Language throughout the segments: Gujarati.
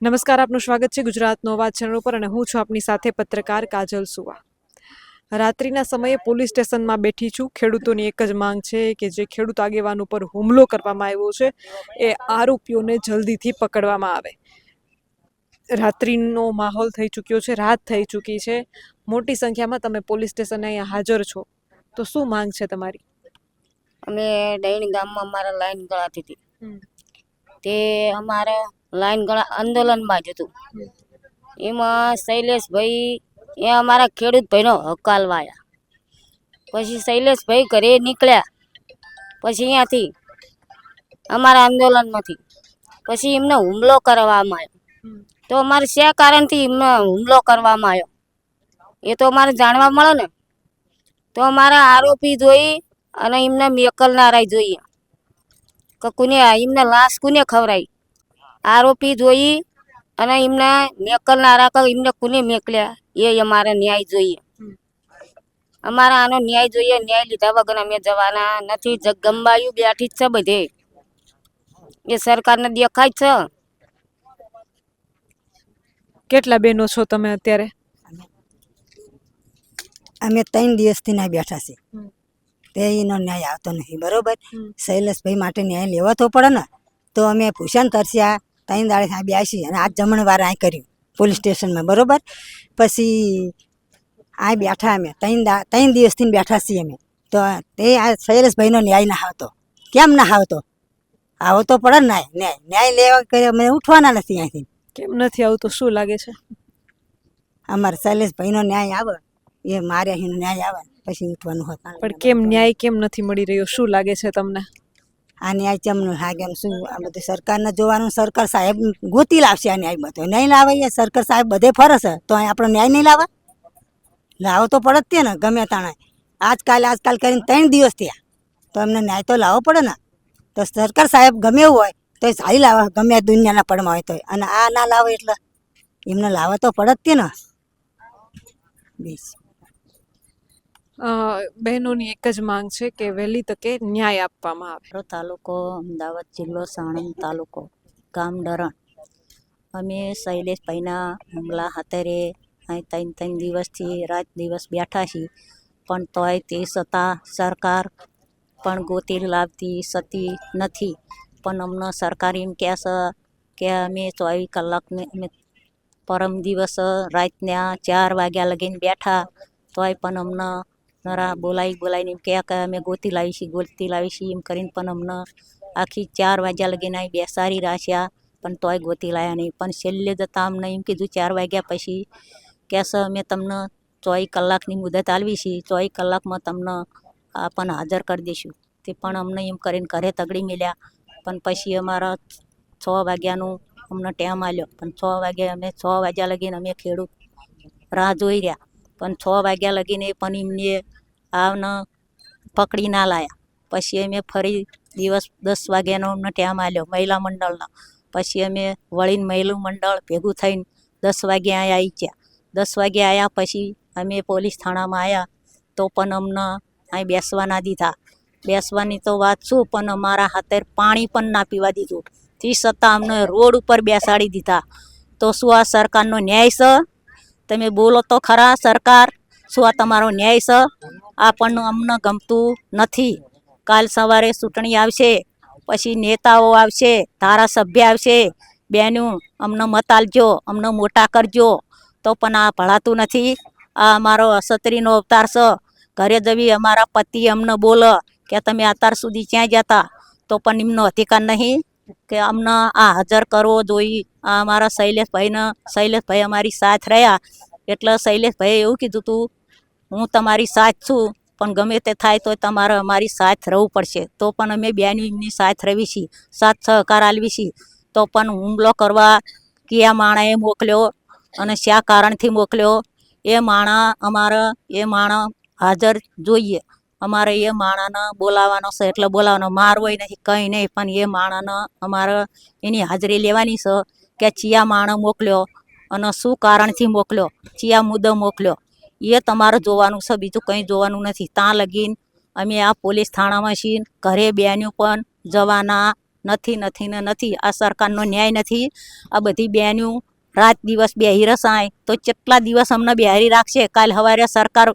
નમસ્કાર, આપનું સ્વાગત છે ગુજરાતનો અવાજ ચેનલ પર અને હું છું આપની સાથે પત્રકાર કાજલ સુવા. રાત્રિના સમયે પોલીસ સ્ટેશનમાં બેઠી છું. ખેડૂતોની એક જ માંગ છે કે જે ખેડૂત આગેવાન ઉપર હુમલો કરવામાં આવ્યો છે એ આરોપીઓને જલ્દીથી પકડવામાં આવે. રાત્રિનો માહોલ થઈ ચૂક્યો છે, રાત થઈ ચૂકી છે. મોટી સંખ્યામાં તમે પોલીસ સ્ટેશને અહીંયા હાજર છો, તો શું માંગ છે તમારી? અમે ડૈણી ગામમાં અમારા લાઈન ગળાતી હતી તે અમારે લાઈન ગળા આંદોલનમાં જ હતું. એમાં શૈલેષભાઈ એ અમારા ખેડૂત ભાઈનો હકાલવાયા. પછી શૈલેષભાઈ ઘરે નીકળ્યા. પછી અહીંયાથી અમારા આંદોલનમાંથી પછી એમને હુમલો કરવામાં આવ્યો. તો અમારે શા કારણથી એમને હુમલો કરવામાં આવ્યો એ તો અમારે જાણવા મળે ને. તો અમારા આરોપી જોઈ અને એમને મેકલનારાય જોઈએ કે કોને એમને લાશ કોને ખવડાવી. આરોપી જોઈ અને એમને મેકલનારા કે એમને કોને મેકલ્યા એ અમારે ન્યાય જોઈએ. અમારે આનો ન્યાય જોઈએ. ન્યાય લીધા વગર અમે જવાના નથી. જગદંબાયું બેઠી જ છે બધે, એ સરકારને દેખાય છે. કેટલા બહેનો છો તમે અત્યારે? અમે 3 દિવસથી ના બેઠા છે તે એનો ન્યાય આવતો નથી. બરોબર, શૈલેષભાઈ માટે ન્યાય લેવો તો પડે ને. તો અમે ભૂષણ તરસ્યા 3 દાડે ત્યાં બેસી અને આજ જમણવાર આ કર્યું પોલીસ સ્ટેશનમાં. બરોબર, પછી આ બેઠા અમે 3 દિવસથી બેઠા છીએ અમે. તો તે આ શૈલેષભાઈનો ન્યાય ના આવતો. કેમ ના આવતો? આવો તો પડે ને ન્યાય. ન્યાય લેવા કરી અમે ઉઠવાના નથી અહીંથી. કેમ નથી આવતું, શું લાગે છે? અમારે શૈલેષભાઈનો ન્યાય આવે, એ મારે અહીંનો ન્યાય આવે પછી ઉઠવાનું હોત. પણ કેમ ન્યાય કેમ નથી મળી રહ્યો, શું લાગે છે તમને? આ ન્યાય ચમનું હાગે શું આ બધું સરકારને જોવાનું. સરકાર સાહેબ ગોતી લાવશે આ ન્યાય. બધો નહીં લાવે એ સરકાર સાહેબ બધે ફરશે તો અહીં આપણો ન્યાય નહીં લાવે. લાવો તો પડે જ તે ને. ગમે તાણે આજકાલ કરીને 3 દિવસ થયા તો એમને ન્યાય તો લાવવો પડે ને. તો સરકાર સાહેબ ગમે એવું હોય તો એ સારી લાવે, ગમે દુનિયાના પડમાં હોય તો. અને આ ના લાવે એટલે એમને લાવવા તો પડે જ તે ને. બેસ બહેનોની એક જ માંગ છે કે વહેલી તકે ન્યાય આપવામાં આવે. તાલુકો અમદાવાદ, જિલ્લો સાણંદ તાલુકો, ગામ ડરણ. અમે શૈલેષભાઈના હુમલા હાથરે અહીં 3 દિવસથી રાત દિવસ બેઠા છીએ. પણ તોય તે છતાં સરકાર પણ ગોતી લાવતી સતી નથી. પણ અમને સરકાર એમ કહે છે કે અમે 24 કલાકને અમે પરમ દિવસ રાતના 4 વાગ્યા લગીને બેઠા તોય પણ અમને નરા બોલાવીને એમ કહે કે અમે ગોતી લાવીશી એમ કરીને પણ અમને આખી 4 વાગ્યા લગીને અહીં બેસાડી રાખ્યા. પણ તોય ગોતી લાવ્યા નહીં. પણ છેલ્લે જતાં અમને એમ કીધું 4 વાગ્યા પછી કહેશે અમે તમને 24 કલાકની મુદત આલવી છીએ, 24 કલાકમાં તમને આપણને હાજર કરી દઈશું. તે પણ અમને એમ કરીને ઘરે તગડી મેલ્યા. પણ પછી અમારા 6 વાગ્યાનું અમને ટાઈમ આલ્યો. પણ 6 વાગ્યા અમે 6 વાગ્યા લગીને અમે ખેડૂત રાહ જોઈ રહ્યા. પણ 6 વાગ્યા લગીને પણ એમને આવને પકડી ના લાયા. પછી અમે ફરી દિવસ 10 વાગ્યાનો અમને ટાઈમ આલ્યો મહિલા મંડળનો. પછી અમે વળીને મહિલા મંડળ ભેગું થઈને 10 વાગ્યા અહીંયા આવી ગયા. 10 વાગ્યા આવ્યા પછી અમે પોલીસ થાણામાં આવ્યા તો પણ અમને અહીં બેસવા ના દીધા. બેસવાની તો વાત શું, પણ અમારા હાથે પાણી પણ ના પીવા દીધું. તે છતાં અમને રોડ ઉપર બેસાડી દીધા. તો શું આ સરકારનો ન્યાય છે? તમે બોલો તો ખરા સરકાર, શું આ તમારો ન્યાય છે? આ પણ અમને ગમતું નથી. કાલ સવારે ચૂંટણી આવશે, પછી નેતાઓ આવશે, ધારાસભ્ય આવશે. બેનું અમને મત આલજો, અમને મોટા કરજો. તો પણ આ ભળાતું નથી. આ અમારો અસત્રીનો અવતાર છે. ઘરે જવી અમારા પતિ અમને બોલે કે તમે અત્યાર સુધી ક્યાં જતા, તો પણ એમનો અધિકાર નહીં કે અમને આ હાજર કરવો જોઈએ. આ અમારા શૈલેષભાઈ અમારી સાથ રહ્યા એટલે શૈલેષભાઈએ એવું કીધું હતું હું તમારી સાથ છું, પણ ગમે તે થાય તો તમારે અમારી સાથ રહેવું પડશે. તો પણ અમે બેની એમની સાથ રહી છીએ, સાથ સહકાર આલવી છીએ. તો પણ હુમલો કરવા કયા માણસે મોકલ્યો અને શા કારણથી મોકલ્યો એ માણસ હાજર જોઈએ. અમારે એ માણસને બોલાવવાનો છે એટલે બોલાવવાનો. મારવોય નથી કંઈ નહીં, પણ એ માણસને અમારે એની હાજરી લેવાની છે કે ચિયા માણસ મોકલ્યો અને શું કારણથી મોકલ્યો, ચિયા મુદ્દો મોકલ્યો એ તમારે જોવાનું છે. બીજું કંઈ જોવાનું નથી. ત્યાં લગીને અમે આ પોલીસ થાણામાં છીએ. ઘરે બેન્યું પણ જવાના નથી નથી ને નથી. આ સરકારનો ન્યાય નથી. આ બધી બહેનો રાત દિવસ બેહી રસાય તો કેટલા દિવસ અમને બેહારી રાખશે? કાલ સવારે સરકાર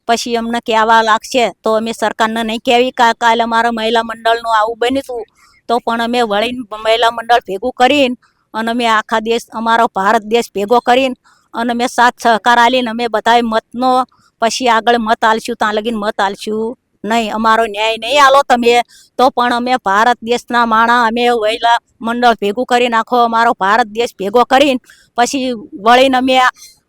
પછી અમને કહેવા લાગશે તો અમે સરકારને નહીં કહેવી કાલ અમારા મહિલા મંડળનું આવું બન્યું હતું તો પણ અમે વળીને મહિલા મંડળ ભેગું કરીને અને અમે આખા દેશ અમારો ભારત દેશ ભેગો કરીને અને અમે સાથ સહકાર આલીને અમે બધાએ મતનો પછી આગળ મત આલશું ત્યાં લગીને મત આલશું નહીં. અમારો ન્યાય નહીં આલો તમે તો પણ અમે ભારત દેશના માણા અમે મહિલા મંડળ ભેગું કરીને આખો અમારો ભારત દેશ ભેગો કરીને પછી વળીને અમે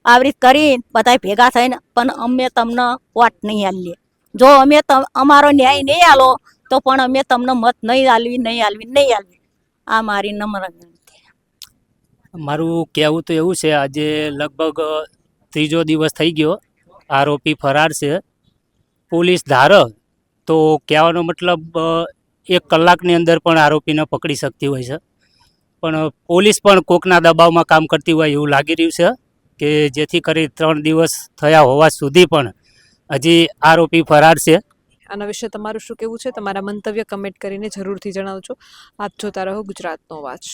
આવી રીત કરીને બધા ભેગા થઈને પણ અમે તમને વોટ નહીં આલીએ. જો અમે અમારો ન્યાય નહીં આલો તો પણ અમે તમને મત નહીં આલવી. આ મારી નમ્ર વિનંતી. મારું કહેવું તો એવું છે, આજે લગભગ ત્રીજો દિવસ થઈ ગયો, આરોપી ફરાર છે. પોલીસ ધારે તો કહેવાનો મતલબ 1 કલાકની અંદર પણ આરોપીને પકડી શકતી હોય છે, પણ પોલીસ પણ કોકના દબાવમાં કામ કરતી હોય એવું લાગી રહ્યું છે કે જેથી કરી 3 દિવસ થયા હોવા સુધી પણ હજી આરોપી ફરાર છે. આના વિશે તમારું શું કહેવું છે? તમારા મંતવ્ય કમેન્ટ કરીને જરૂરથી જણાવજો. આપ જોતા રહો ગુજરાતનો અવાજ.